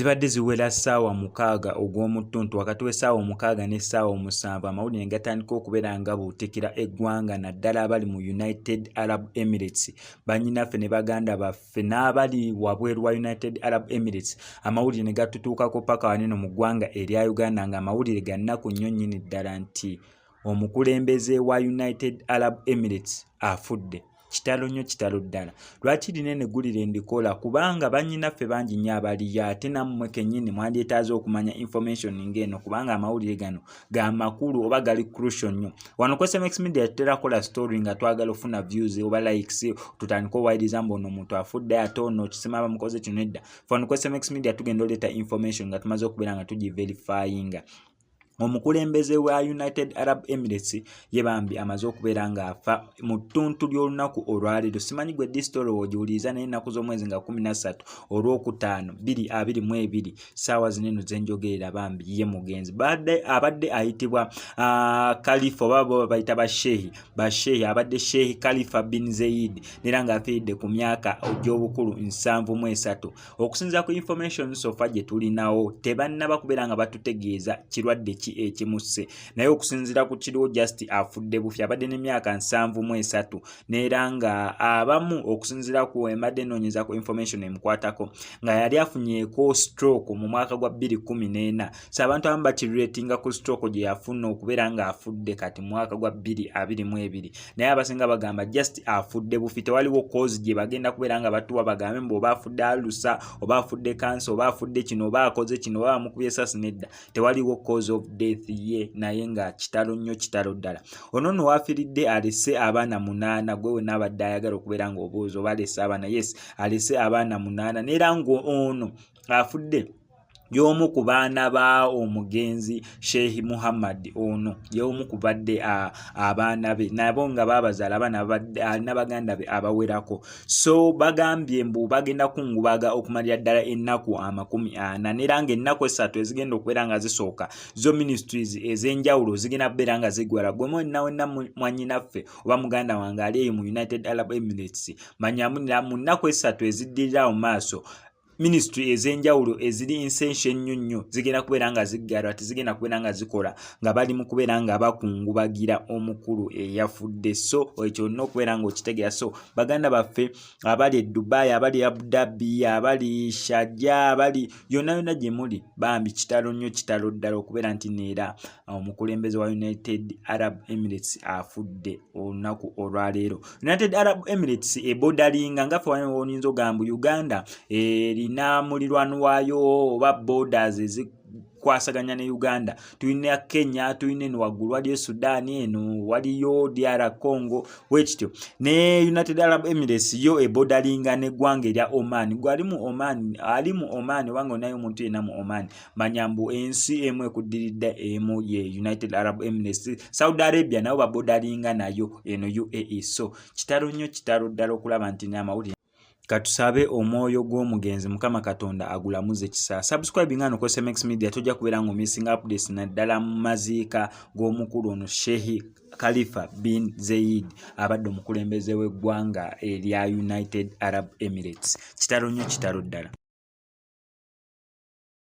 Zibadde ziwera ssaawa 6 ogw'omutuntu wakati w'essaawa 6 n'essaawa 7 amawulire gatandika okubeera nga buutikira eggwanga naddala abali mu United Arab Emirates bannyinaffe ne baganda baffe n'abali wabweru wa United Arab Emirates amawulire ne gatutuukako paka waneno mu ggwanga erya Uganda ng'amawulire ga nnaku nnyo nnyini ddala nti omukulembeze wa United Arab Emirates afudde. Kitalo nnyo kitalo ddala. Lwaki linene gulire ndikola kubanga bannyinaffe bangi nnyo abaliyo ate nammwe kennyini mwandyetaaze okumanya information ng'eno kubanga amawulire gano ga makulu oba gali crucial nnyo. Wano ku SMX Media tutera kola story nga twagala ofuna views oba likes tutandika owayiriza mbono omuntu afudde ate ono kisema bamukoze kino edda. Wano ku SMX Media tugenda oleeta information nga tumaze okubeera nga tugiverifyinga. Omukulembeze wa United Arab Emirates yebambi amaze okubeera nga afa mu ttuntu ly'olunaku olwaleero. Simanyi gwe disitolo ogiwuliriza naye ennaku z'omwezi nga 13 olw'okutaano 2022 ssaawa zineno zenjogerera bambi ye mugenzi abadde ayitibwa Khalifa oba bo bayita bashehi abadde Sheikh Khalifa bin Zayed era ng'afiiridde ku myaka egy'obukulu 73. Okusinziira ku information sofa gye tulinawo tebannaba kubeera nga batutegeeza kirwadde ekimusse naye okusinziira ku kiriwo just afudde bufi abadde n'emyaka 73 n'era nga abamu okusinziira ku embadde enoonyeza ku information emukwatako nga yali afunyeeko stroke mu mwaka gwa 2014 so abantu abamu bakiriratinga ku stroke gye yafuna okubeera nga afudde kati mu mwaka gwa 2022 naye abasinga bagamba just afudde bufi tewaliwo cause gye bagenda kubeera nga batuwa bagambe mbu oba afudde alusa oba afudde cancer oba afudde kino oba akoze kino oba amukubye essasi nedda tewaliwo cause of death ye naye nga kitalo nnyo kitalo ddala. Ono nno wafiiridde alese abaana 8 gwe wena abadde ayagala okubeera nga obuuza oba alese abaana yes alese abaana 8 n'era ng'ono afudde y'omu ku baana ba omugenzi Sheikh Muhammad ono y'omu ku badde abaana be nabo nga babazaala abaana alina baganda be abawerako so bagambye mbu bagenda kungubaga okumalira ddala ennaku 40 n'era ng'ennaku 3 ezigenda okubeera nga zisooka zo ministries ez'enjawulo zigenda kubeera nga zigwala gwe mwenna mwannyinaffe oba muganda wange ali eyo mu United Arab Emirates manyamunira mu nnaku 3 eziddirira mu maaso ministry ez'enjawulo eziri essential nnyo zigenda kubeera nga ziggalwa tezigenda kubeera nga zikola nga bali mu kubeera nga bakungubagira omukulu eyafudde so ekyo olina okubeera nga okitegeera so baganda baffe abali Dubai abali Abu Dhabi abali Sharjah abali yonna gye muli bambi kitalo nnyo kitalo ddala okubeera nti neera omukulembeze wa United Arab Emirates afudde olunaku olwaleero. United Arab Emirates ebodalinga nga ffe oyinza ogamba Uganda erina mulirwano waayo oba borders ezikwasaganya ne Uganda tulina Kenya tulina eno waggulu waliyo Sudan eno waliyo DR Congo wekityo ne United Arab Emirates yo ebodalinga n'eggwanga erya Oman gwali mu Oman ali mu Oman wange onayo omuntu yena mu Oman manyambu ensi emu ekuddiridde emu ye United Arab Emirates Saudi Arabia nabo babodalinga nayo eno UAE so kitalo nnyo kitalo ddala okulaba nti n'amawulire katusabe omwoyo gw'omugenzi Mukama Katonda agulamuze kisa. Subscribe ngano ku SMX Media tujja kubeera ngo missing updates naddala mu maziika g'omukulu ono Sheikh Khalifa bin Zayed abadde omukulembeze w'eggwanga erya United Arab Emirates. Kitalo nnyo kitalo ddala.